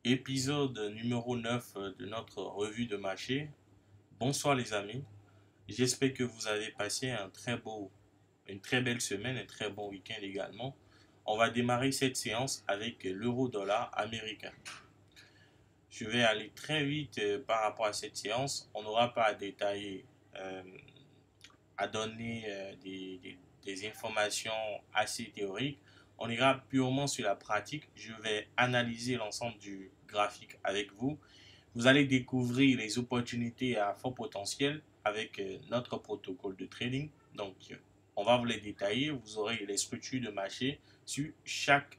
Épisode numéro 9 de notre revue de marché. Bonsoir les amis, j'espère que vous avez passé une très belle semaine, un très bon week-end également. On va démarrer cette séance avec l'euro-dollar américain. Je vais aller très vite par rapport à cette séance. On n'aura pas à détailler, euh, à donner des informations assez théoriques. On ira purement sur la pratique. Je vais analyser l'ensemble du graphique avec vous. Vous allez découvrir les opportunités à fort potentiel avec notre protocole de trading. Donc, on va vous les détailler. Vous aurez les structures de marché sur chaque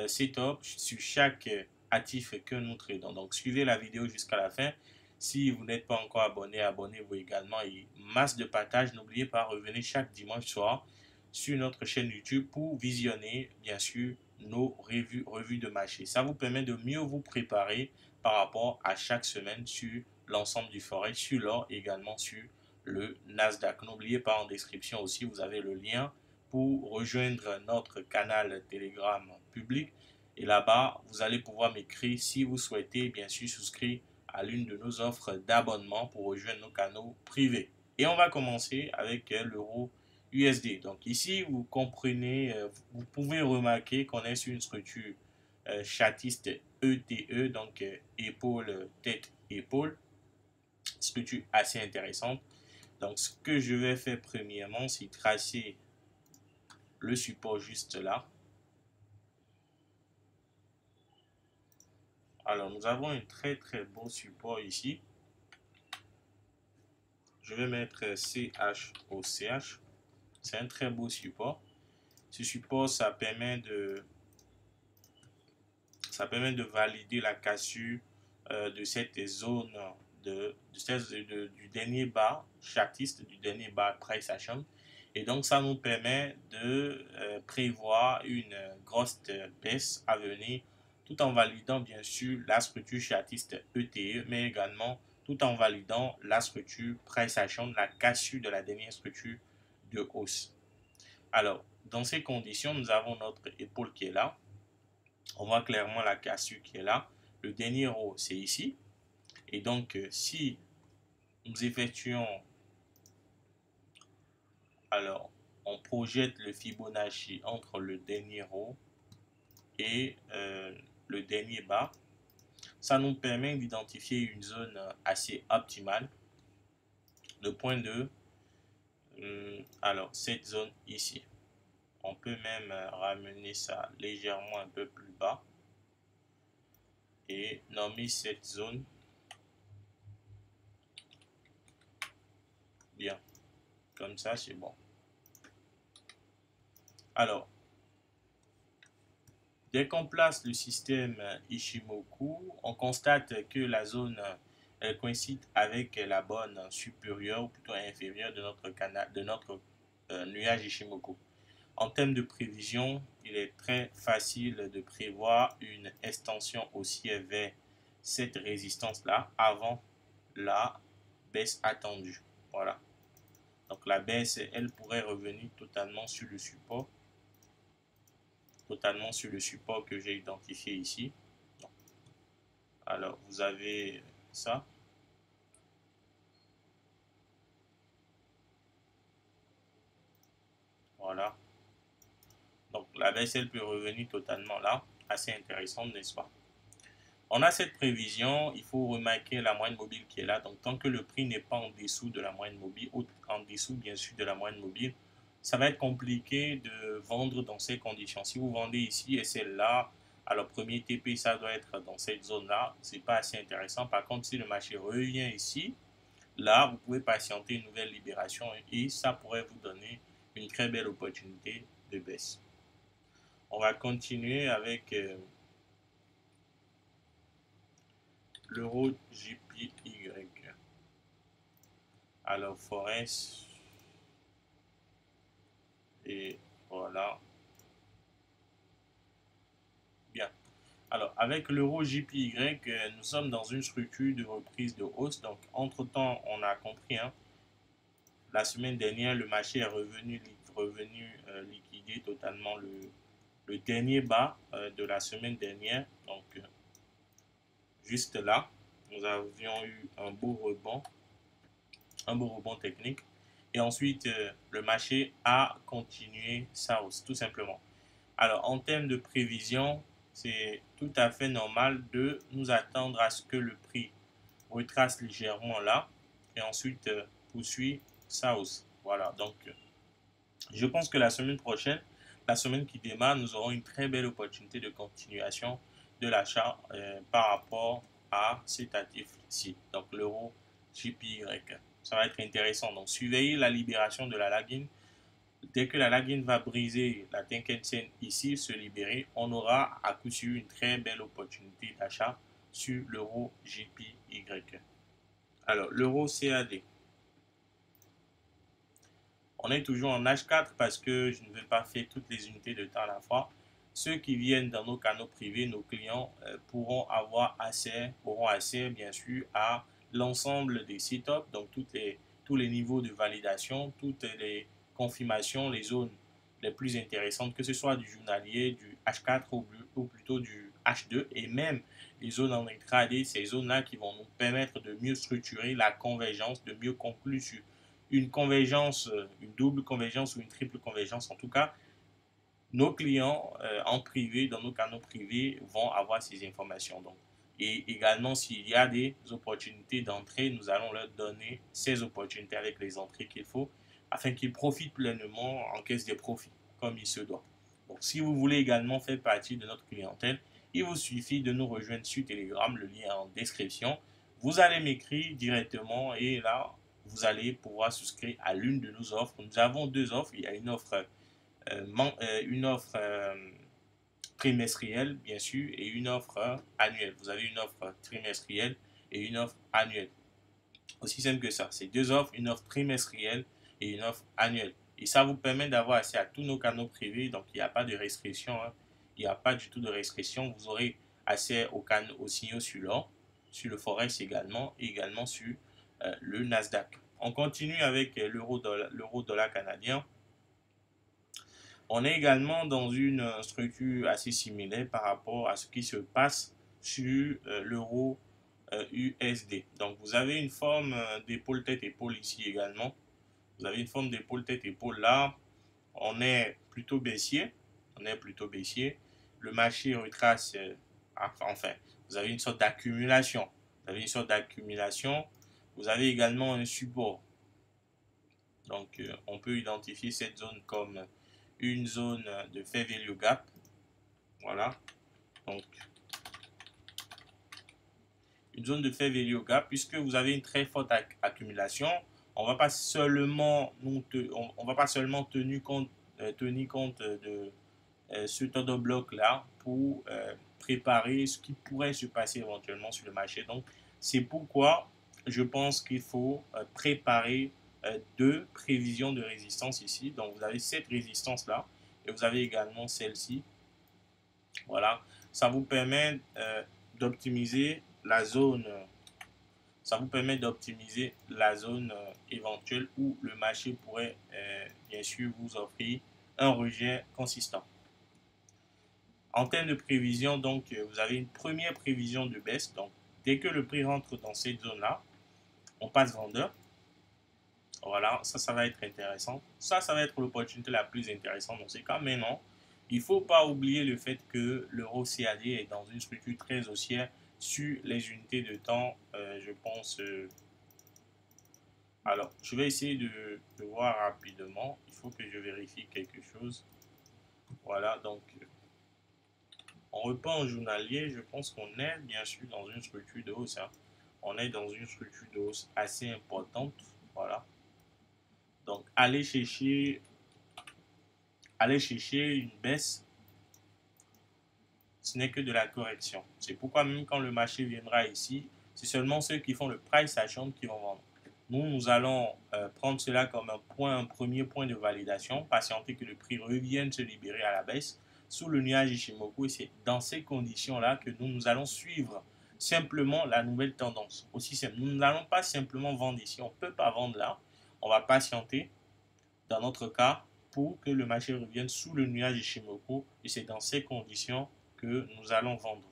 setup, sur chaque actif que nous tradons. Donc, suivez la vidéo jusqu'à la fin. Si vous n'êtes pas encore abonné, abonnez-vous également. Et masse de partage, n'oubliez pas, revenez chaque dimanche soir sur notre chaîne YouTube pour visionner, bien sûr, nos revues de marché. Ça vous permet de mieux vous préparer par rapport à chaque semaine sur l'ensemble du forex, sur l'or et également sur le Nasdaq. N'oubliez pas, en description aussi, vous avez le lien pour rejoindre notre canal Telegram public. Et là-bas, vous allez pouvoir m'écrire si vous souhaitez, bien sûr, souscrire à l'une de nos offres d'abonnement pour rejoindre nos canaux privés. Et on va commencer avec l'euro USD. Donc ici, vous comprenez, vous pouvez remarquer qu'on est sur une structure chartiste ETE, donc épaule, tête, épaule, structure assez intéressante. Donc ce que je vais faire premièrement, c'est tracer le support juste là. Alors nous avons un très très beau support ici. Je vais mettre CH au CH. C'est un très beau support. Ce support, ça permet de valider la cassure de cette zone du dernier bar chartiste, du dernier bar price action. Et donc, ça nous permet de prévoir une grosse baisse à venir tout en validant bien sûr la structure chartiste ETE, mais également tout en validant la structure price action, la cassure de la dernière structure de hausse. Alors, dans ces conditions, nous avons notre épaule qui est là. On voit clairement la cassure qui est là. Le dernier haut, c'est ici. Et donc, si nous effectuons, alors, on projette le Fibonacci entre le dernier haut et le dernier bas, ça nous permet d'identifier une zone assez optimale. Le point de, alors, cette zone ici. On peut même ramener ça légèrement un peu plus bas et nommer cette zone bien. Comme ça, c'est bon. Alors, dès qu'on place le système Ishimoku, on constate que la zone elle coïncide avec la borne supérieure ou plutôt inférieure de notre canal, de notre nuage Ishimoku. En termes de prévision, il est très facile de prévoir une extension haussière vers cette résistance-là avant la baisse attendue. Voilà. Donc la baisse, elle pourrait revenir totalement sur le support que j'ai identifié ici. Alors vous avez ça. Voilà. Donc la baisse, elle peut revenir totalement là. Assez intéressante, n'est-ce pas? On a cette prévision, il faut remarquer la moyenne mobile qui est là. Donc tant que le prix n'est pas en dessous de la moyenne mobile, ou en dessous bien sûr de la moyenne mobile, ça va être compliqué de vendre dans ces conditions. Si vous vendez ici et celle-là, alors premier TP, ça doit être dans cette zone-là. C'est pas assez intéressant. Par contre, si le marché revient ici, là, vous pouvez patienter une nouvelle libération et ça pourrait vous donner une très belle opportunité de baisse. On va continuer avec l'euro JPY. Alors, Forex. Et voilà. Bien. Alors, avec l'euro JPY, nous sommes dans une structure de reprise de hausse. Donc, entre-temps, on a compris, hein, la semaine dernière, le marché est revenu liquider totalement le dernier bas de la semaine dernière. Donc, juste là, nous avions eu un beau rebond technique. Et ensuite, le marché a continué sa hausse, tout simplement. Alors, en termes de prévision, c'est tout à fait normal de nous attendre à ce que le prix retrace légèrement là et ensuite poursuit sa hausse. Voilà, donc je pense que la semaine prochaine, la semaine qui démarre, nous aurons une très belle opportunité de continuation de l'achat par rapport à cet actif-ci, donc l'euro JPY. Ça va être intéressant. Donc, surveillez la libération de la lagging. Dès que la lagging va briser la Tenkan-sen ici, se libérer, on aura à coup sûr une très belle opportunité d'achat sur l'euro JPY. Alors, l'euro CAD. On est toujours en H4 parce que je ne vais pas faire toutes les unités de temps à la fois. Ceux qui viennent dans nos canaux privés, nos clients, auront accès bien sûr à l'ensemble des setups, donc tous les niveaux de validation, toutes les confirmations, les zones les plus intéressantes, que ce soit du journalier, du H4 ou plutôt du H2 et même les zones en intraday, ces zones-là qui vont nous permettre de mieux structurer la convergence, de mieux conclure sur une convergence, une double convergence ou une triple convergence. En tout cas, nos clients en privé, dans nos canaux privés, vont avoir ces informations. Donc, et également, s'il y a des opportunités d'entrée, nous allons leur donner ces opportunités avec les entrées qu'il faut afin qu'ils profitent pleinement en caisse des profits, comme il se doit. Donc, si vous voulez également faire partie de notre clientèle, il vous suffit de nous rejoindre sur Telegram, le lien est en description. Vous allez m'écrire directement et là, vous allez pouvoir souscrire à l'une de nos offres. Nous avons deux offres. Il y a une offre trimestrielle, bien sûr, et une offre annuelle. Vous avez une offre trimestrielle et une offre annuelle. Aussi simple que ça. C'est deux offres, une offre trimestrielle et une offre annuelle. Et ça vous permet d'avoir accès à tous nos canaux privés. Donc, il n'y a pas de restriction. Hein. Il n'y a pas du tout de restriction. Vous aurez accès aux signaux sur l'or, sur le Forex également, et également sur le Nasdaq. On continue avec l'euro-dollar canadien. On est également dans une structure assez similaire par rapport à ce qui se passe sur l'euro USD. Donc, vous avez une forme d'épaule tête-épaule ici également. Vous avez une forme d'épaule tête-épaule là. On est plutôt baissier. On est plutôt baissier. Le marché retrace, enfin, vous avez une sorte d'accumulation. Vous avez une sorte d'accumulation. Vous avez également un support. Donc, on peut identifier cette zone comme une zone de fair value gap. Voilà. Donc, une zone de fair value gap, puisque vous avez une très forte accumulation. On va pas seulement tenir compte de ce temps de bloc là pour préparer ce qui pourrait se passer éventuellement sur le marché. Donc, c'est pourquoi je pense qu'il faut préparer deux prévisions de résistance ici. Donc, vous avez cette résistance là et vous avez également celle-ci. Voilà, ça vous permet d'optimiser la zone. Ça vous permet d'optimiser la zone éventuelle où le marché pourrait bien sûr vous offrir un rejet consistant. En termes de prévision, donc, vous avez une première prévision de baisse. Donc, dès que le prix rentre dans cette zone-là, on passe vendeur. Voilà, ça va être intéressant. Ça va être l'opportunité la plus intéressante dans ces cas. Mais non, il ne faut pas oublier le fait que l'euro CAD est dans une structure très haussière sur les unités de temps, je pense. Alors, je vais essayer de voir rapidement. Il faut que je vérifie quelque chose. Voilà, donc, on reprend en journalier. Je pense qu'on est bien sûr dans une structure de hausse. Hein. On est dans une structure de hausse assez importante. Voilà. Donc, allez chercher une baisse, ce n'est que de la correction. C'est pourquoi même quand le marché viendra ici, c'est seulement ceux qui font le price action qui vont vendre. Nous allons prendre cela comme un premier point de validation, patienter que le prix revienne se libérer à la baisse sous le nuage Ishimoku. Et c'est dans ces conditions-là que nous allons suivre simplement la nouvelle tendance. Aussi simple. Nous n'allons pas simplement vendre ici. On ne peut pas vendre là. On va patienter, dans notre cas, pour que le marché revienne sous le nuage Ishimoku. Et c'est dans ces conditions que nous allons vendre.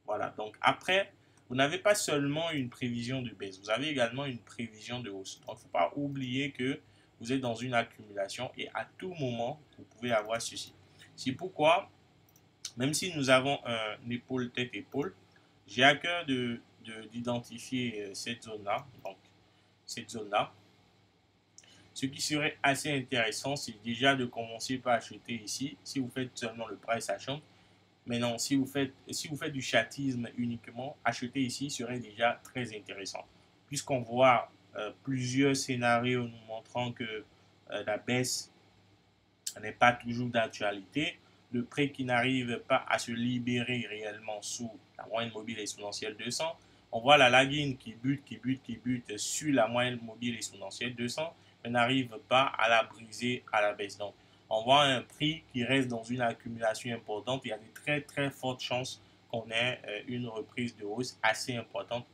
Voilà. Donc après vous n'avez pas seulement une prévision de baisse, vous avez également une prévision de hausse. Donc, il ne faut pas oublier que vous êtes dans une accumulation et à tout moment, vous pouvez avoir ceci. C'est pourquoi, même si nous avons un épaule tête-épaule, j'ai à cœur d'identifier cette zone-là. Donc, cette zone-là. Ce qui serait assez intéressant, c'est déjà de commencer par acheter ici, si vous faites seulement le price action. Mais non, si vous faites du chatisme uniquement, acheter ici serait déjà très intéressant. Puisqu'on voit plusieurs scénarios nous montrant que la baisse n'est pas toujours d'actualité, le prix qui n'arrive pas à se libérer réellement sous la moyenne mobile exponentielle 200, on voit la lagging qui bute sur la moyenne mobile exponentielle 200, mais n'arrive pas à la briser à la baisse. Donc, on voit un prix qui reste dans une accumulation importante. Il y a de très très fortes chances qu'on ait une reprise de hausse assez importante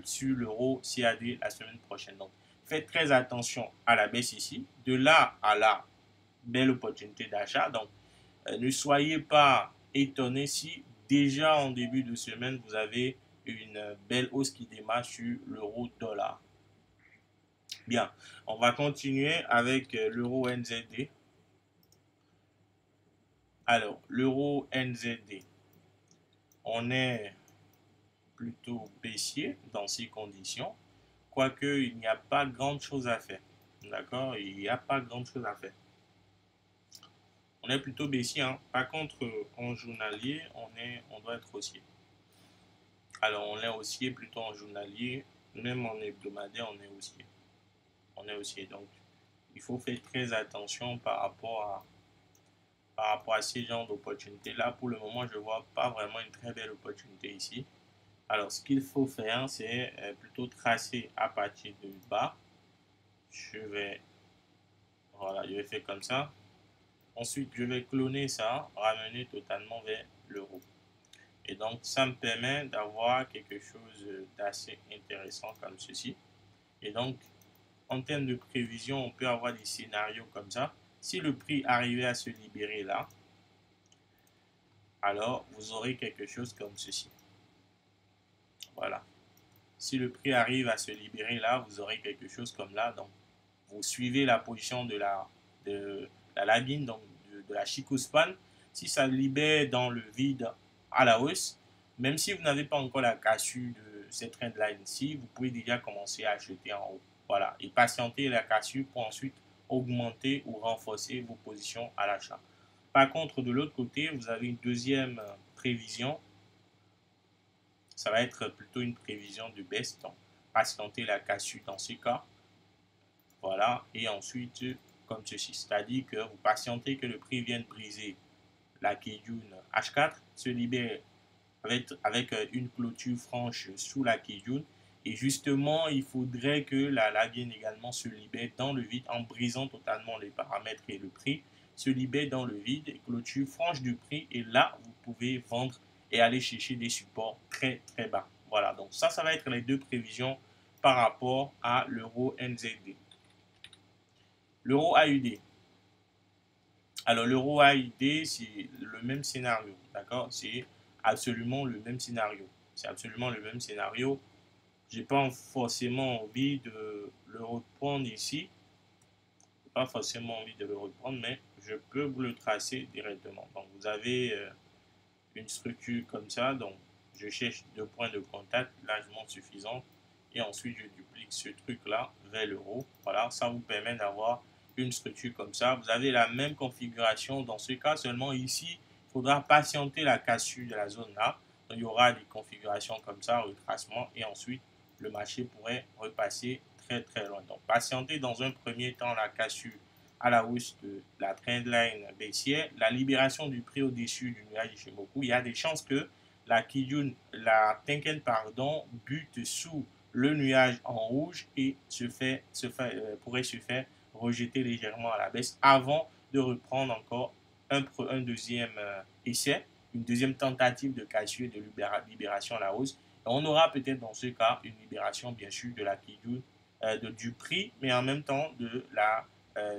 sur l'euro CAD la semaine prochaine. Donc, faites très attention à la baisse ici. De là à là, belle opportunité d'achat. Donc, ne soyez pas étonnés si déjà en début de semaine, vous avez une belle hausse qui démarre sur l'euro-dollar. Bien, on va continuer avec l'euro NZD. Alors, l'euro NZD, on est plutôt baissier dans ces conditions, quoique il n'y a pas grand chose à faire. D'accord? Il n'y a pas grand chose à faire. On est plutôt baissier. Hein. Par contre, en journalier, on doit être haussier. Alors, on est haussier plutôt en journalier, même en hebdomadaire, on est haussier. On est haussier. Donc, il faut faire très attention par rapport à ces genres d'opportunités. Là, pour le moment, je ne vois pas vraiment une très belle opportunité ici. Alors, ce qu'il faut faire, c'est plutôt tracer à partir du bas. Voilà, je vais faire comme ça. Ensuite, je vais cloner ça, ramener totalement vers l'euro. Et donc, ça me permet d'avoir quelque chose d'assez intéressant comme ceci. Et donc, en termes de prévision, on peut avoir des scénarios comme ça. Si le prix arrivait à se libérer là, alors vous aurez quelque chose comme ceci. Voilà. Si le prix arrive à se libérer là, vous aurez quelque chose comme là. Donc, vous suivez la position de la lagging, donc de la Chikou Span. Si ça libère dans le vide à la hausse, même si vous n'avez pas encore la cassure de cette trendline-ci, vous pouvez déjà commencer à acheter en haut. Voilà. Et patienter la cassure pour ensuite augmenter ou renforcer vos positions à l'achat. Par contre, de l'autre côté, vous avez une deuxième prévision. Ça va être plutôt une prévision de baisse. Donc, patienter la cassure dans ce cas. Voilà. Et ensuite, comme ceci. C'est-à-dire que vous patientez que le prix vienne briser la Kijun H4, se libère avec une clôture franche sous la Kijun. Et justement, il faudrait que la lagging également se libère dans le vide en brisant totalement les paramètres et le prix se libère dans le vide, et clôture franche du prix. Et là, vous pouvez vendre et aller chercher des supports très très bas. Voilà, donc ça va être les deux prévisions par rapport à l'euro NZD. L'euro AUD. Alors, l'euro AUD, c'est le même scénario, d'accord? C'est absolument le même scénario. C'est absolument le même scénario. J'ai pas forcément envie de le reprendre ici. Pas forcément envie de le reprendre, mais je peux vous le tracer directement. Donc, vous avez une structure comme ça. Donc, je cherche deux points de contact largement suffisants. Et ensuite, je duplique ce truc-là vers l'euro. Voilà, ça vous permet d'avoir une structure comme ça. Vous avez la même configuration dans ce cas, seulement ici, il faudra patienter la cassure de la zone là. Donc, il y aura des configurations comme ça, retracement, et ensuite, le marché pourrait repasser très très loin. Donc, patienter dans un premier temps la cassure à la hausse de la trendline baissière, la libération du prix au-dessus du nuage Ishimoku, il y a des chances que la Kijun, la Tenken, pardon, bute sous le nuage en rouge et pourrait se faire rejeter légèrement à la baisse avant de reprendre encore un deuxième essai, une deuxième tentative de cassure de libération à la hausse. Et on aura peut-être dans ce cas une libération bien sûr de la Kijun, du prix, mais en même temps de la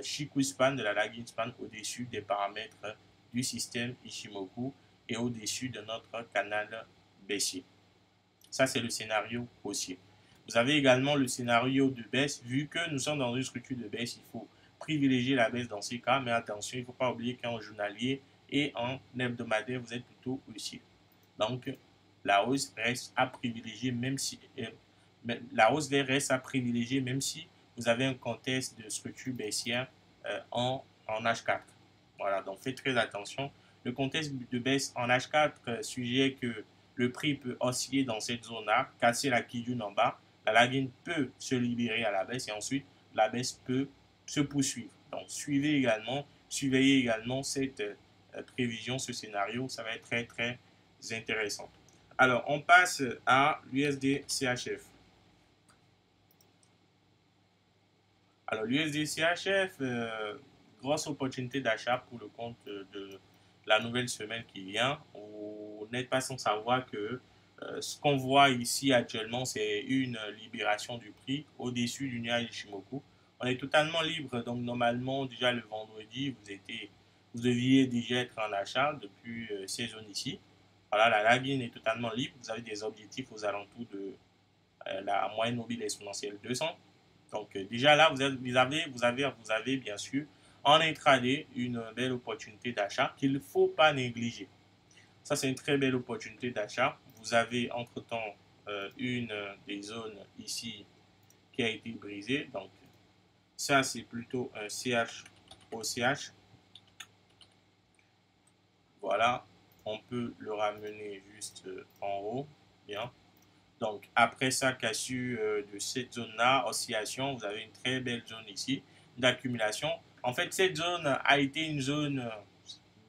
Chikou Span, de la lagging span au-dessus des paramètres du système Ishimoku et au-dessus de notre canal baissier. Ça, c'est le scénario haussier. Vous avez également le scénario de baisse. Vu que nous sommes dans une structure de baisse, il faut privilégier la baisse dans ces cas. Mais attention, il ne faut pas oublier qu'en journalier et en hebdomadaire, vous êtes plutôt haussier. Donc, la hausse reste à privilégier, même si vous avez un contexte de structure baissière en H4. Voilà, donc faites très attention. Le contexte de baisse en H4 suggère que le prix peut osciller dans cette zone-là, casser la Kijun en bas, la lagging peut se libérer à la baisse et ensuite la baisse peut se poursuivre. Donc surveillez également cette prévision, ce scénario, ça va être très très intéressant. Alors on passe à l'USD CHF. Alors l'USD CHF, grosse opportunité d'achat pour le compte de la nouvelle semaine qui vient. Vous n'êtes pas sans savoir que ce qu'on voit ici actuellement, c'est une libération du prix au-dessus du nuage Ishimoku. On est totalement libre, donc normalement, déjà le vendredi, vous deviez déjà être en achat depuis ces zones ici. Voilà, la lagging est totalement libre. Vous avez des objectifs aux alentours de la moyenne mobile exponentielle 200. Donc déjà là, vous avez bien sûr en intraday une belle opportunité d'achat qu'il ne faut pas négliger. Ça, c'est une très belle opportunité d'achat. Vous avez entre-temps une des zones ici qui a été brisée. Donc ça, c'est plutôt un CH au CH. Voilà, on peut le ramener juste en haut. Bien. Donc, après ça, cassure de cette zone-là, oscillation, vous avez une très belle zone ici d'accumulation. En fait, cette zone a été une zone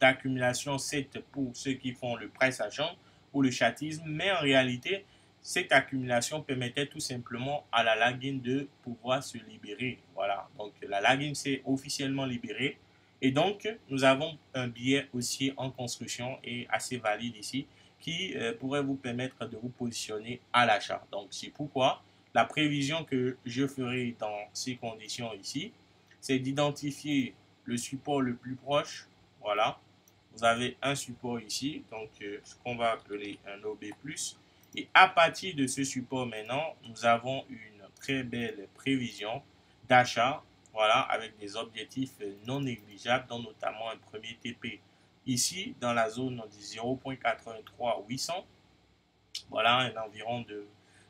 d'accumulation, c'est pour ceux qui font le press action ou le chatisme, mais en réalité, cette accumulation permettait tout simplement à la lagging de pouvoir se libérer. Voilà, donc la lagging s'est officiellement libérée. Et donc, nous avons un billet haussier en construction et assez valide ici qui pourrait vous permettre de vous positionner à l'achat. Donc, c'est pourquoi la prévision que je ferai dans ces conditions ici, c'est d'identifier le support le plus proche. Voilà, vous avez un support ici, donc ce qu'on va appeler un OB+. Et à partir de ce support maintenant, nous avons une très belle prévision d'achat, voilà, avec des objectifs non négligeables, dont notamment un premier TP ici dans la zone du 0.83800. Voilà, un environ de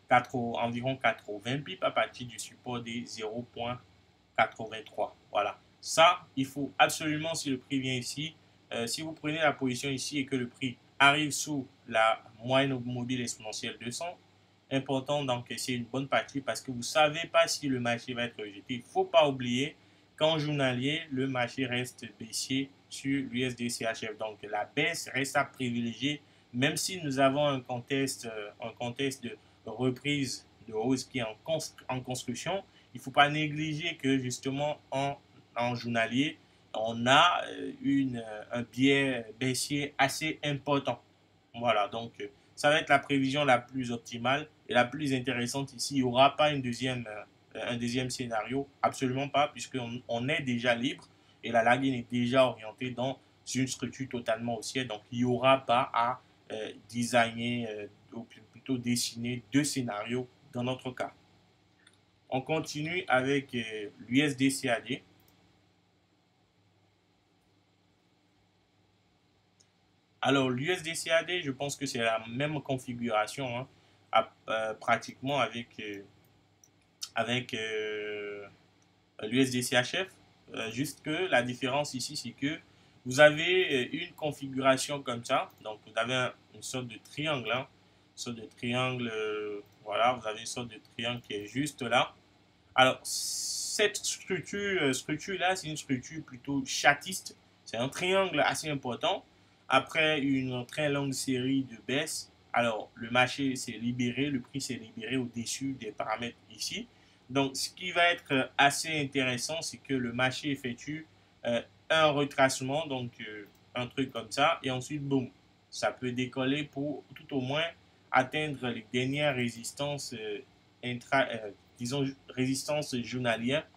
environ 80 pips à partir du support des 0.83. Voilà. Ça, il faut absolument, si le prix vient ici, si vous prenez la position ici et que le prix arrive sous la moyenne mobile exponentielle 200, important d'encaisser une bonne partie parce que vous ne savez pas si le marché va être rejeté. Il ne faut pas oublier qu'en journalier, le marché reste baissier sur l'USD CHF. Donc la baisse reste à privilégier, même si nous avons un contexte de reprise de hausse qui est en construction. Il ne faut pas négliger que justement en journalier, on a un biais baissier assez important. Voilà, donc ça va être la prévision la plus optimale et la plus intéressante ici. Il n'y aura pas un deuxième scénario, absolument pas, puisqu'on est déjà libre et la lagging est déjà orientée dans une structure totalement haussière. Donc il n'y aura pas à designer, ou plutôt dessiner deux scénarios dans notre cas. On continue avec l'USD-CAD. Alors, l'USD-CAD, je pense que c'est la même configuration hein, pratiquement avec l'USD-CHF. Juste que la différence ici, c'est que vous avez une configuration comme ça. Donc, vous avez une sorte de triangle. Hein, une sorte de triangle, voilà, vous avez une sorte de triangle qui est juste là. Alors, cette structure-là, c'est une structure plutôt chatiste. C'est un triangle assez important. Après une très longue série de baisses, alors le marché s'est libéré, le prix s'est libéré au-dessus des paramètres ici. Donc, ce qui va être assez intéressant, c'est que le marché effectue un retracement, donc un truc comme ça, et ensuite, boum, ça peut décoller pour tout au moins atteindre les dernières résistances disons, résistance journalière,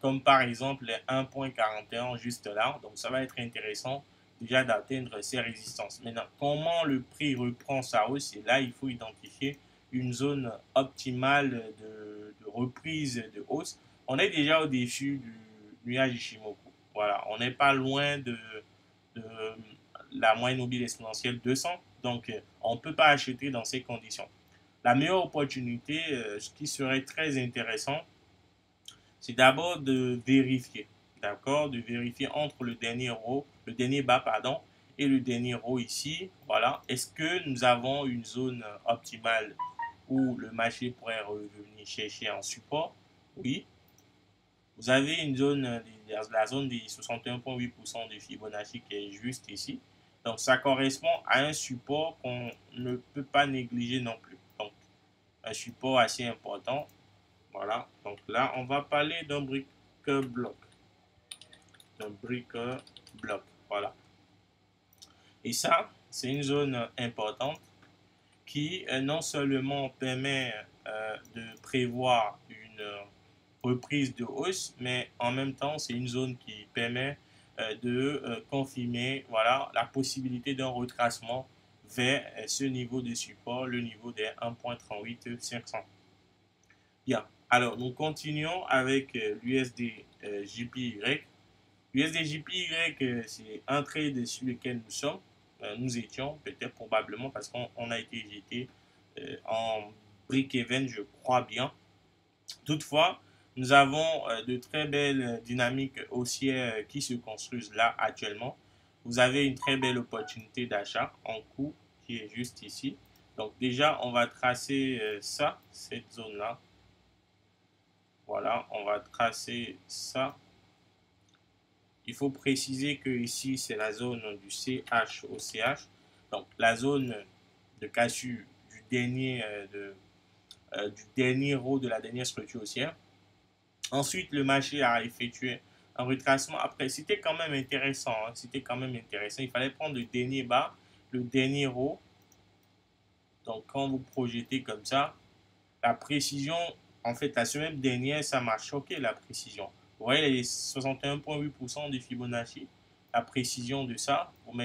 comme par exemple les 1.41 juste là. Donc, ça va être intéressant déjà d'atteindre ces résistances. Maintenant, comment le prix reprend sa hausse? Et là, il faut identifier une zone optimale de reprise de hausse. On est déjà au-dessus du nuage Ishimoku. Voilà, on n'est pas loin de la moyenne mobile exponentielle 200. Donc, on ne peut pas acheter dans ces conditions. La meilleure opportunité, ce qui serait très intéressant, c'est d'abord de vérifier, d'accord, de vérifier entre le dernier haut, le dernier bas, pardon, et le dernier haut ici, voilà. Est-ce que nous avons une zone optimale où le marché pourrait revenir chercher un support? Oui. Vous avez une zone, la zone des 61,8% de Fibonacci qui est juste ici. Donc, ça correspond à un support qu'on ne peut pas négliger non plus. Donc, un support assez important. Voilà. Donc là, on va parler d'un brique-bloc. D'un brique-bloc. Voilà. Et ça, c'est une zone importante qui non seulement permet de prévoir une reprise de hausse, mais en même temps, c'est une zone qui permet de confirmer voilà, la possibilité d'un retracement vers ce niveau de support, le niveau des 1.38500. Bien, alors nous continuons avec l'USD JPY. L'USD JPY, c'est un trade sur lequel nous sommes. Nous étions peut-être probablement parce qu'on a été jeté en break-even, je crois bien. Toutefois, nous avons de très belles dynamiques haussières qui se construisent là actuellement. Vous avez une très belle opportunité d'achat en cours qui est juste ici. Donc déjà, on va tracer ça, cette zone-là. Voilà, on va tracer ça. Il faut préciser que ici, c'est la zone du CHOCH. Donc la zone de cassure du dernier haut de la dernière structure haussière. Ensuite, le marché a effectué un retracement. Après, c'était quand même intéressant. Hein, c'était quand même intéressant. Il fallait prendre le dernier bas, le dernier haut. Donc, quand vous projetez comme ça, la précision, en fait, la semaine dernière, ça m'a choqué la précision. Vous voyez les 61,8% de Fibonacci, la précision de ça, vous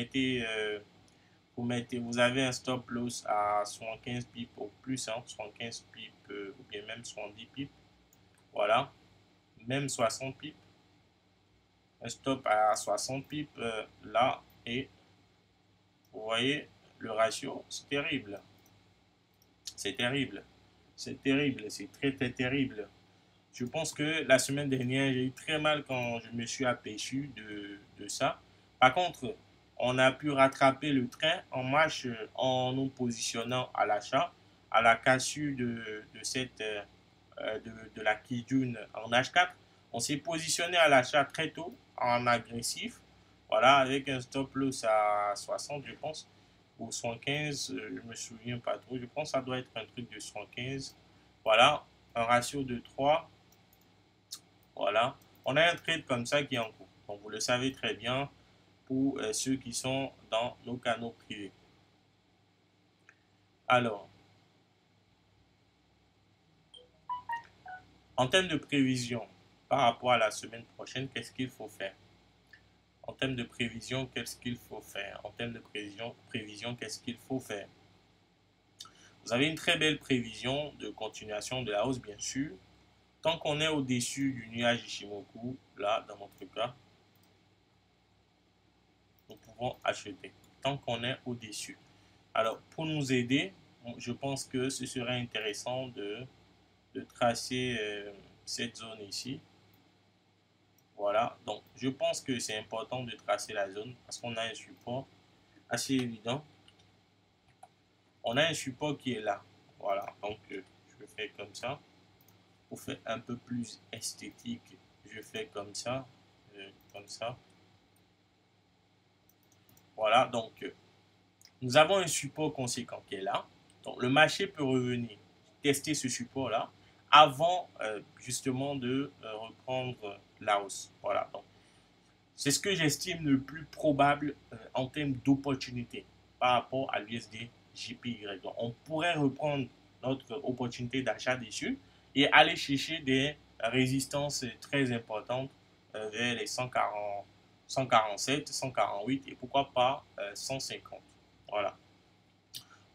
avez un stop loss à 75 pips au plus, hein, 75 pips ou bien même 70 pips. Voilà, même 60 pips. Un stop à 60 pips là et vous voyez le ratio, c'est terrible. C'est terrible. C'est terrible, c'est très très terrible. Je pense que la semaine dernière, j'ai eu très mal quand je me suis aperçu de ça. Par contre, on a pu rattraper le train en marche en nous positionnant à l'achat, à la cassure de la Kijun en H4. On s'est positionné à l'achat très tôt en agressif, voilà, avec un stop loss à 60, je pense, ou 115, je me souviens pas trop. Je pense que ça doit être un truc de 115. Voilà, un ratio de 3. Voilà, on a un trade comme ça qui est en cours. Donc, vous le savez très bien pour ceux qui sont dans nos canaux privés. Alors, en termes de prévision par rapport à la semaine prochaine, qu'est-ce qu'il faut faire? En termes de prévision, qu'est-ce qu'il faut faire? En termes de prévision, qu'est-ce qu'il faut faire? Vous avez une très belle prévision de continuation de la hausse, bien sûr. Tant qu'on est au-dessus du nuage Ishimoku, là, dans notre cas, nous pouvons acheter. Tant qu'on est au-dessus. Alors, pour nous aider, je pense que ce serait intéressant de tracer cette zone ici. Voilà, donc je pense que c'est important de tracer la zone parce qu'on a un support assez évident. On a un support qui est là. Voilà, donc je fais comme ça. Pour faire un peu plus esthétique, je fais comme ça. Comme ça. Voilà, donc nous avons un support conséquent qui est là. Donc le marché peut revenir tester ce support-là avant justement de reprendre la hausse. Voilà, donc c'est ce que j'estime le plus probable en termes d'opportunité par rapport à l'USD JPY. Donc on pourrait reprendre notre opportunité d'achat dessus et aller chercher des résistances très importantes vers les 140, 147, 148 et pourquoi pas 150. Voilà.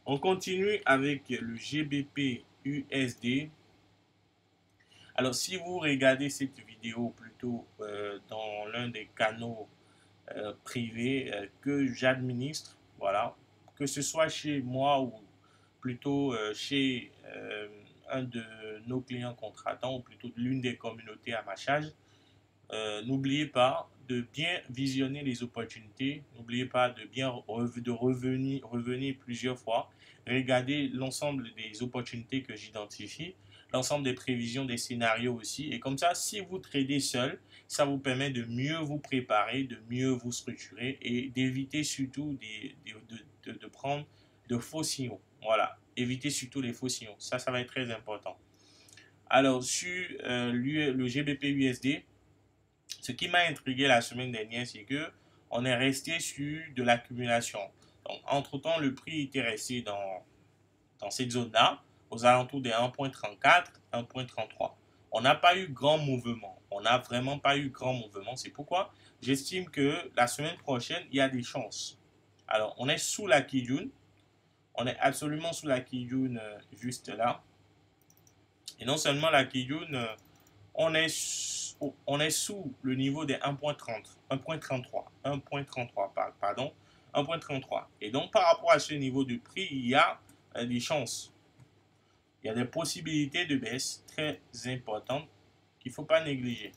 On continue avec le GBP USD. Alors, si vous regardez cette vidéo plutôt dans l'un des canaux privés que j'administre, voilà, que ce soit chez moi ou plutôt chez un de nos clients contratants ou plutôt l'une des communautés à ma charge, n'oubliez pas de bien visionner les opportunités. N'oubliez pas de bien revenir plusieurs fois. Regardez l'ensemble des opportunités que j'identifie, l'ensemble des prévisions, des scénarios aussi. Et comme ça, si vous tradez seul, ça vous permet de mieux vous préparer, de mieux vous structurer et d'éviter surtout de prendre de faux signaux. Voilà, évitez surtout les faux signaux. Ça va être très important. Alors, sur le GBP USD, ce qui m'a intrigué la semaine dernière, c'est que on est resté sur de l'accumulation. Donc, entre-temps, le prix était resté dans cette zone-là, aux alentours des 1.34, 1.33. On n'a pas eu grand mouvement. On n'a vraiment pas eu grand mouvement. C'est pourquoi j'estime que la semaine prochaine, il y a des chances. Alors, on est sous la Kijun. On est absolument sous la Kijun juste là. Et non seulement la Kijun, on est sous le niveau des 1.33, pardon, 1.33. Et donc, par rapport à ce niveau de prix, il y a des chances. Il y a des possibilités de baisse très importantes qu'il ne faut pas négliger.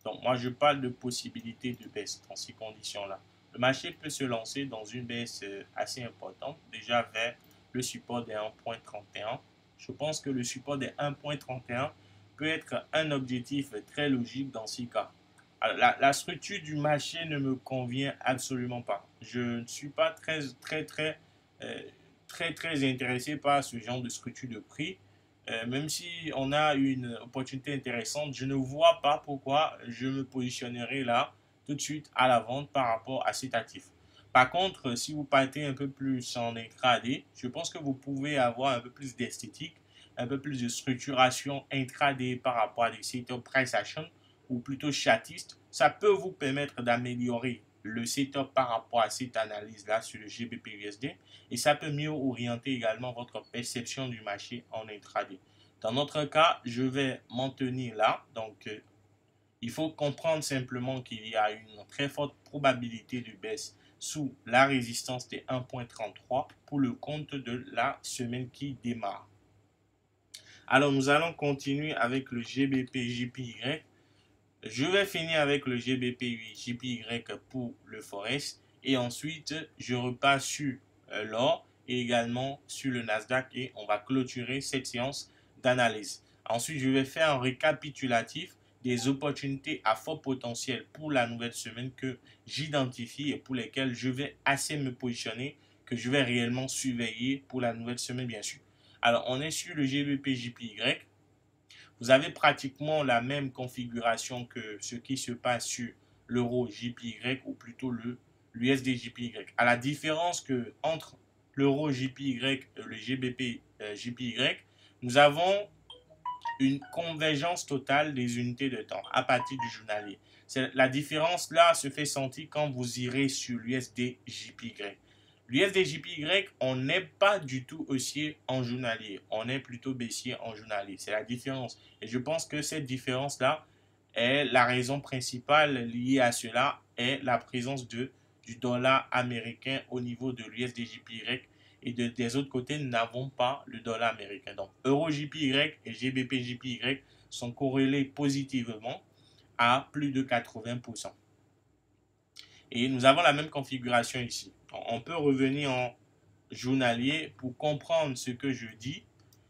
Donc, moi, je parle de possibilités de baisse dans ces conditions-là. Le marché peut se lancer dans une baisse assez importante, déjà vers le support des 1.31. Je pense que le support des 1.31 peut être un objectif très logique dans ces cas. Alors, la structure du marché ne me convient absolument pas. Je ne suis pas très intéressé par ce genre de structure de prix. Même si on a une opportunité intéressante, je ne vois pas pourquoi je me positionnerai là tout de suite à la vente par rapport à cet actif. Par contre, si vous partez un peu plus en intraday, je pense que vous pouvez avoir un peu plus d'esthétique, un peu plus de structuration intraday par rapport à des setup price action ou plutôt chartiste. Ça peut vous permettre d'améliorer le setup par rapport à cette analyse-là sur le GBP USD et ça peut mieux orienter également votre perception du marché en intraday. Dans notre cas, je vais m'en tenir là. Donc, il faut comprendre simplement qu'il y a une très forte probabilité de baisse sous la résistance des 1.33 pour le compte de la semaine qui démarre. Alors, nous allons continuer avec le GBP JPY. Je vais finir avec le GBP JPY pour le Forex et ensuite je repasse sur l'or et également sur le Nasdaq et on va clôturer cette séance d'analyse. Ensuite, je vais faire un récapitulatif des opportunités à fort potentiel pour la nouvelle semaine que j'identifie et pour lesquelles je vais assez me positionner, que je vais réellement surveiller pour la nouvelle semaine bien sûr. Alors, on est sur le GBP JPY. Vous avez pratiquement la même configuration que ce qui se passe sur l'euro JPY ou plutôt l'USD JPY. À la différence que entre l'euro JPY et le GBP JPY, nous avons une convergence totale des unités de temps à partir du journalier. La différence là se fait sentir quand vous irez sur l'USD JPY. L'USD-JPY, on n'est pas du tout haussier en journalier. On est plutôt baissier en journalier. C'est la différence. Et je pense que cette différence-là est la raison principale liée à cela est la présence du dollar américain au niveau de l'USD-JPY. Et des autres côtés, nous n'avons pas le dollar américain. Donc, Euro-JPY et GBP-JPY sont corrélés positivement à plus de 80%. Et nous avons la même configuration ici. On peut revenir en journalier pour comprendre ce que je dis.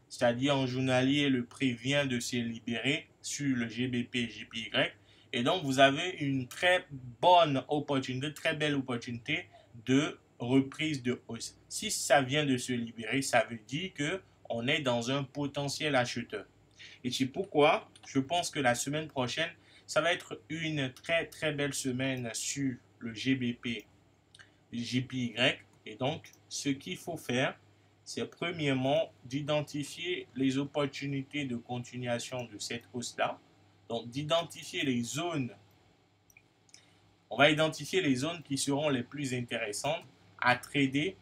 C'est-à-dire en journalier, le prix vient de se libérer sur le GBP JPY. Et donc, vous avez une très bonne opportunité, très belle opportunité de reprise de hausse. Si ça vient de se libérer, ça veut dire qu'on est dans un potentiel acheteur. Et c'est pourquoi je pense que la semaine prochaine, ça va être une très belle semaine sur le GBP JPY. Et donc, ce qu'il faut faire, c'est premièrement d'identifier les opportunités de continuation de cette hausse-là. Donc, d'identifier les zones. On va identifier les zones qui seront les plus intéressantes à trader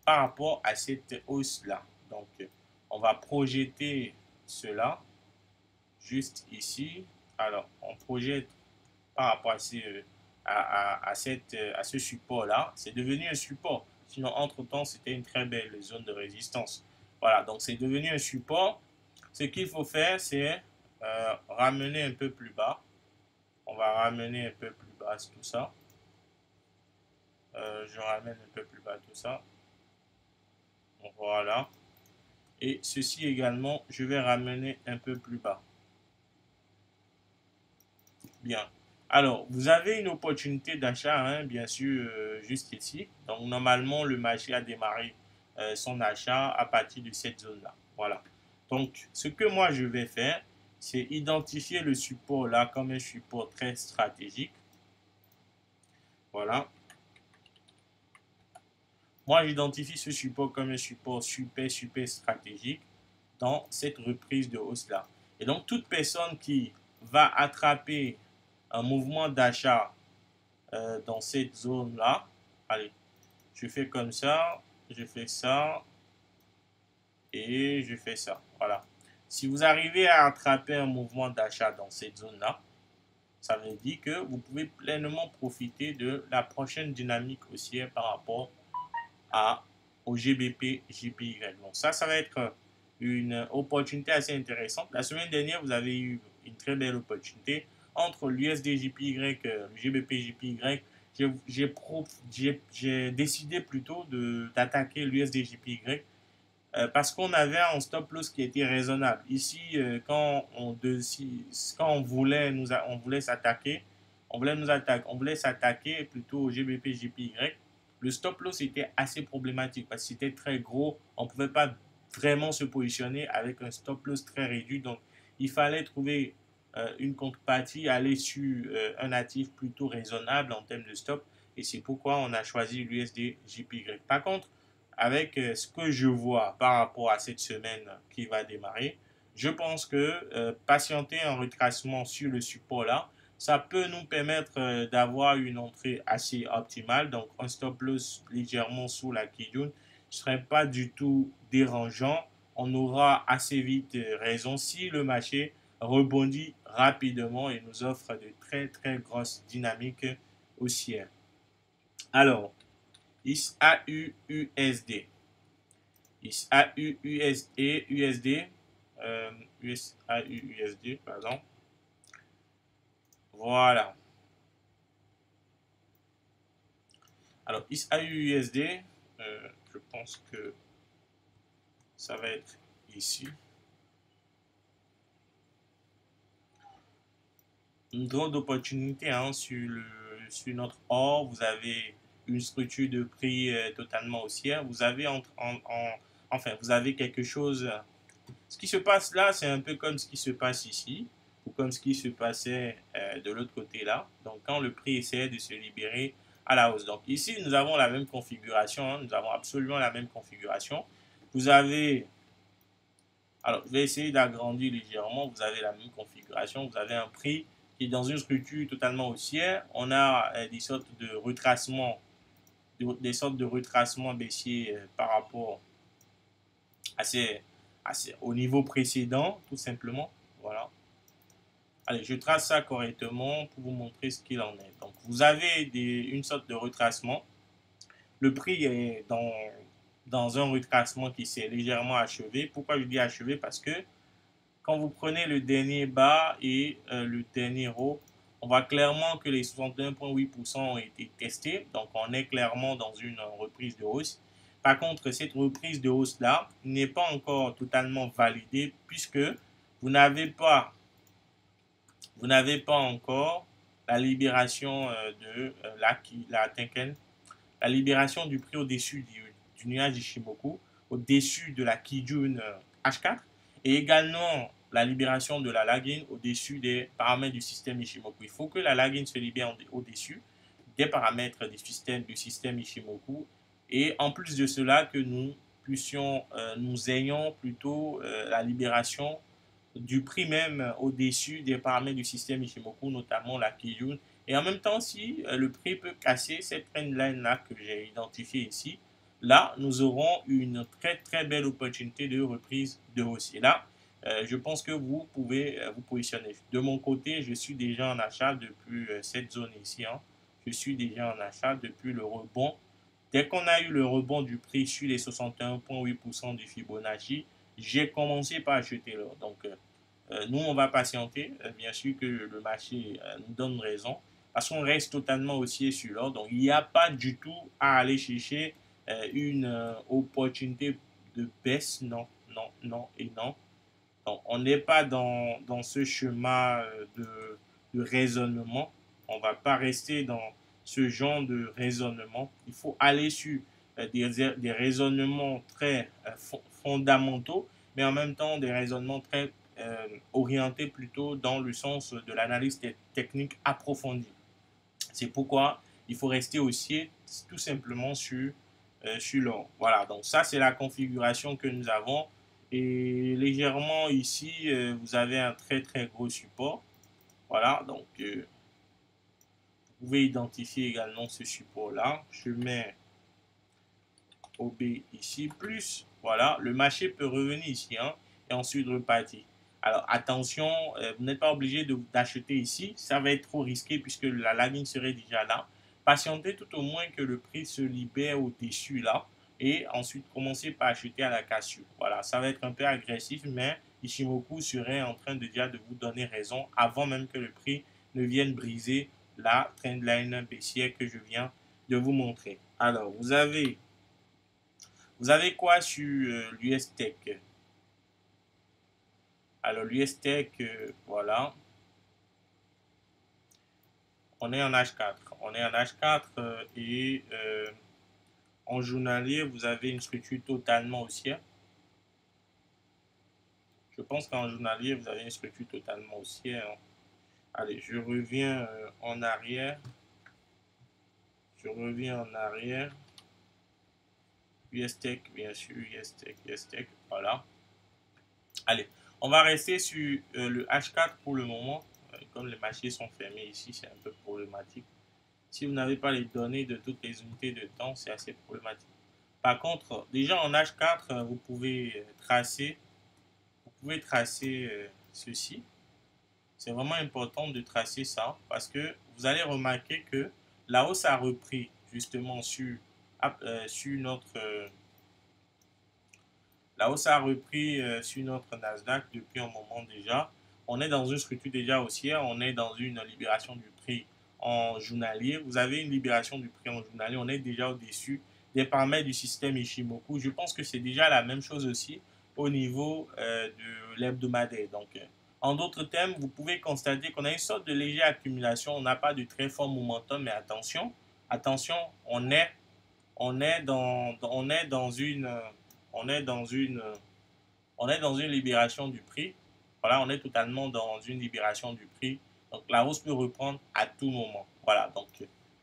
par rapport à cette hausse-là. Donc, on va projeter cela juste ici. Alors, on projette par rapport à, à ce support-là. C'est devenu un support. Sinon, entre-temps, c'était une très belle zone de résistance. Voilà, donc c'est devenu un support. Ce qu'il faut faire, c'est ramener un peu plus bas. On va ramener un peu plus bas tout ça. Je ramène un peu plus bas tout ça. Voilà. Et ceci également, je vais ramener un peu plus bas. Bien. Alors, vous avez une opportunité d'achat, hein, bien sûr, juste ici. Donc, normalement, le marché a démarré son achat à partir de cette zone-là. Voilà. Donc, ce que moi, je vais faire, c'est identifier le support là comme un support très stratégique. Voilà. Moi, j'identifie ce support comme un support super, super stratégique dans cette reprise de hausse là. Et donc, toute personne qui va attraper un mouvement d'achat dans cette zone là, allez, je fais comme ça, je fais ça et je fais ça. Voilà. Si vous arrivez à attraper un mouvement d'achat dans cette zone là, ça veut dire que vous pouvez pleinement profiter de la prochaine dynamique haussière par rapport au GBP JPY. Donc ça va être une opportunité assez intéressante. La semaine dernière, vous avez eu une très belle opportunité entre l'USD JPY et le GBP JPY. J'ai décidé plutôt d'attaquer l'USD JPY parce qu'on avait un stop loss qui était raisonnable. Ici, quand on voulait s'attaquer, on voulait s'attaquer plutôt au GBP JPY. Le stop loss était assez problématique parce que c'était très gros. On ne pouvait pas vraiment se positionner avec un stop loss très réduit. Donc, il fallait trouver une contrepartie, aller sur un actif plutôt raisonnable en termes de stop. Et c'est pourquoi on a choisi l'USD JPY. Par contre, avec ce que je vois par rapport à cette semaine qui va démarrer, je pense que patienter un retracement sur le support là, ça peut nous permettre d'avoir une entrée assez optimale. Donc, un stop loss légèrement sous la Kijun ne serait pas du tout dérangeant. On aura assez vite raison si le marché rebondit rapidement et nous offre de très très grosses dynamiques haussières. Alors, ISAUUSD. ISAUUSD, USAUUSD, pardon. Voilà. Alors, ISAUUSD, je pense que ça va être ici. Une grande opportunité hein, sur notre or. Vous avez une structure de prix totalement haussière. Vous avez enfin, vous avez quelque chose. Ce qui se passe là, c'est un peu comme ce qui se passe ici, ou comme ce qui se passait de l'autre côté là. Donc, quand le prix essayait de se libérer à la hausse. Donc, ici, nous avons la même configuration. Hein, nous avons absolument la même configuration. Vous avez. Alors, je vais essayer d'agrandir légèrement. Vous avez la même configuration. Vous avez un prix qui est dans une structure totalement haussière. On a des sortes de retracements, baissiers par rapport au niveau précédent, tout simplement. Voilà. Allez, je trace ça correctement pour vous montrer ce qu'il en est. Donc, vous avez une sorte de retracement. Le prix est dans un retracement qui s'est légèrement achevé. Pourquoi je dis achevé? Parce que quand vous prenez le dernier bas et le dernier haut, on voit clairement que les 61,8% ont été testés. Donc, on est clairement dans une reprise de hausse. Par contre, cette reprise de hausse-là n'est pas encore totalement validée puisque vous n'avez pas encore la libération de la Tenken, la libération du prix au-dessus du nuage Ishimoku, au-dessus de la Kijun H4 et également la libération de la Lagin au-dessus des paramètres du système Ishimoku. Il faut que la Lagin se libère au-dessus des paramètres du système Ishimoku et en plus de cela que nous ayons plutôt la libération du prix même au-dessus des paramètres du système Ishimoku, notamment la Kijun. Et en même temps, si le prix peut casser cette trendline là que j'ai identifiée ici, là, nous aurons une très belle opportunité de reprise de hausse. Et là, je pense que vous pouvez vous positionner. De mon côté, je suis déjà en achat depuis cette zone ici, hein. Je suis déjà en achat depuis le rebond. Dès qu'on a eu le rebond du prix sur les 61,8% du Fibonacci, j'ai commencé par acheter l'or. Donc, nous, on va patienter. Bien sûr que le marché nous donne raison parce qu'on reste totalement haussier sur l'or. Donc, il n'y a pas du tout à aller chercher une opportunité de baisse. Non, non, non et non. Donc, on n'est pas dans ce chemin de raisonnement. On ne va pas rester dans ce genre de raisonnement. Il faut aller sur des raisonnements très fondamentaux, mais en même temps des raisonnements très orientés plutôt dans le sens de l'analyse technique approfondie. C'est pourquoi il faut rester haussier tout simplement sur l'or. Voilà, donc ça c'est la configuration que nous avons. Et légèrement ici, vous avez un très gros support. Voilà, donc vous pouvez identifier également ce support-là. Je mets OB ici, plus, voilà, le marché peut revenir ici, hein, et ensuite repartir. Alors attention, vous n'êtes pas obligé d'acheter ici, ça va être trop risqué puisque la ligne serait déjà là. Patientez tout au moins que le prix se libère au-dessus là, et ensuite commencez par acheter à la cassure. Voilà, ça va être un peu agressif, mais Ishimoku serait en train de déjà de vous donner raison avant même que le prix ne vienne briser la trendline baissière que je viens de vous montrer. Alors, vous avez quoi sur l'US Tech? Alors, l'US Tech, voilà. On est en H4. On est en H4 et en journalier, vous avez une structure totalement haussière. Je pense qu'en journalier, vous avez une structure totalement haussière, hein. Allez, je reviens en arrière. Je reviens en arrière. US Tech, bien sûr, US Tech, voilà. Allez, on va rester sur le H4 pour le moment. Comme les marchés sont fermés ici, c'est un peu problématique. Si vous n'avez pas les données de toutes les unités de temps, c'est assez problématique. Par contre, déjà en H4, vous pouvez tracer, ceci. C'est vraiment important de tracer ça parce que vous allez remarquer que la hausse a repris justement sur notre la hausse a repris sur notre Nasdaq depuis un moment déjà. On est dans une structure déjà haussière, on est dans une libération du prix en journalier. Vous avez une libération du prix en journalier, on est déjà au-dessus des paramètres du système Ishimoku. Je pense que c'est déjà la même chose aussi au niveau de l'hebdomadaire. Donc, en d'autres termes, vous pouvez constater qu'on a une sorte de légère accumulation. On n'a pas de très fort momentum, mais attention, on est dans une on est dans une on est dans une libération du prix. Voilà, on est totalement dans une libération du prix. Donc la hausse peut reprendre à tout moment. Voilà, donc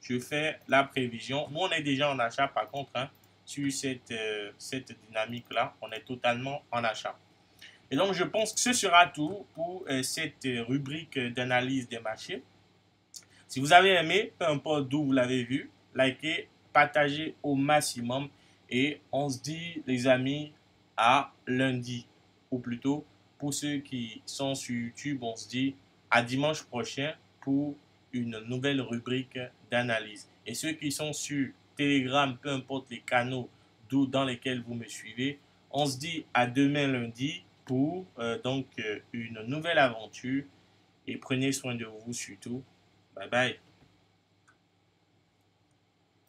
je fais la prévision. Nous, on est déjà en achat par contre, hein, sur cette dynamique-là. On est totalement en achat. Et donc, je pense que ce sera tout pour cette rubrique d'analyse des marchés. Si vous avez aimé, peu importe d'où vous l'avez vu, likez, partagez au maximum. Et on se dit, les amis, à lundi. Ou plutôt, pour ceux qui sont sur YouTube, on se dit à dimanche prochain pour une nouvelle rubrique d'analyse. Et ceux qui sont sur Telegram, peu importe les canaux dans lesquels vous me suivez, on se dit à demain lundi pour une nouvelle aventure. Et prenez soin de vous surtout. Bye bye.